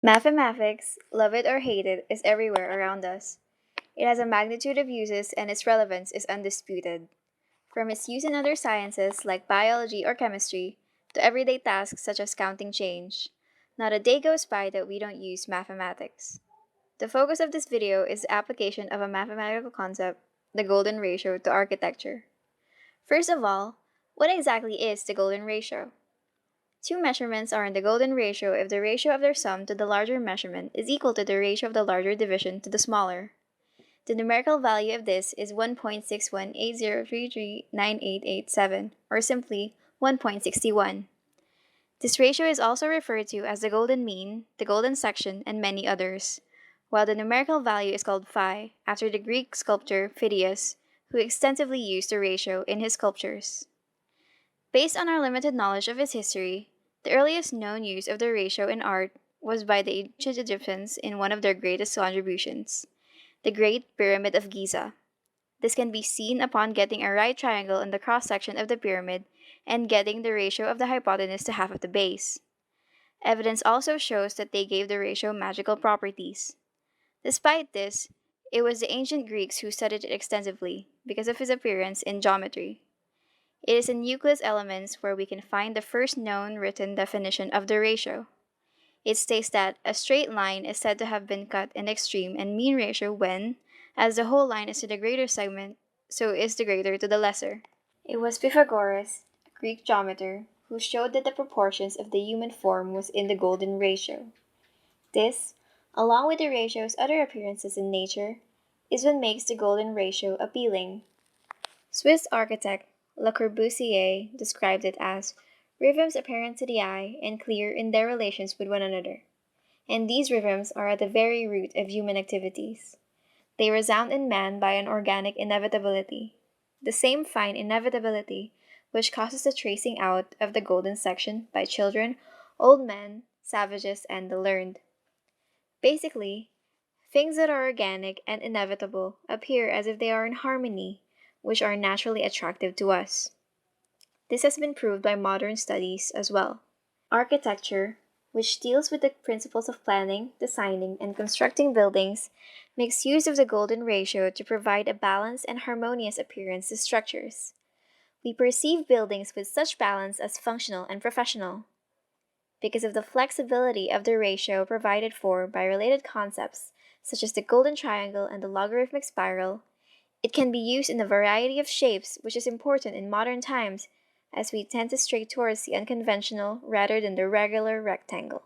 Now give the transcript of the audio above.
Mathematics, love it or hate it, is everywhere around us. It has a magnitude of uses and its relevance is undisputed. From its use in other sciences like biology or chemistry to everyday tasks such as counting change, not a day goes by that we don't use mathematics. The focus of this video is the application of a mathematical concept, the golden ratio, to architecture. First of all, what exactly is the golden ratio? Two measurements are in the golden ratio if the ratio of their sum to the larger measurement is equal to the ratio of the larger division to the smaller. The numerical value of this is 1.6180339887, or simply 1.61. This ratio is also referred to as the golden mean, the golden section, and many others, while the numerical value is called phi, after the Greek sculptor Phidias, who extensively used the ratio in his sculptures. Based on our limited knowledge of its history, the earliest known use of the ratio in art was by the ancient Egyptians in one of their greatest contributions, the Great Pyramid of Giza. This can be seen upon getting a right triangle in the cross section of the pyramid and getting the ratio of the hypotenuse to half of the base. Evidence also shows that they gave the ratio magical properties. Despite this, it was the ancient Greeks who studied it extensively because of its appearance in geometry. It is in Euclid's Elements where we can find the first known written definition of the ratio. It states that a straight line is said to have been cut in extreme and mean ratio when, as the whole line is to the greater segment, so is the greater to the lesser. It was Pythagoras, a Greek geometer, who showed that the proportions of the human form was in the golden ratio. This, along with the ratio's other appearances in nature, is what makes the golden ratio appealing. Swiss architect Le Corbusier described it as rhythms apparent to the eye and clear in their relations with one another. And these rhythms are at the very root of human activities. They resound in man by an organic inevitability, the same fine inevitability which causes the tracing out of the golden section by children, old men, savages, and the learned. Basically, things that are organic and inevitable appear as if they are in harmony, which are naturally attractive to us. This has been proved by modern studies as well. Architecture, which deals with the principles of planning, designing, and constructing buildings, makes use of the golden ratio to provide a balanced and harmonious appearance to structures. We perceive buildings with such balance as functional and professional. Because of the flexibility of the ratio provided for by related concepts, such as the golden triangle and the logarithmic spiral, it can be used in a variety of shapes, which is important in modern times as we tend to stray towards the unconventional rather than the regular rectangle.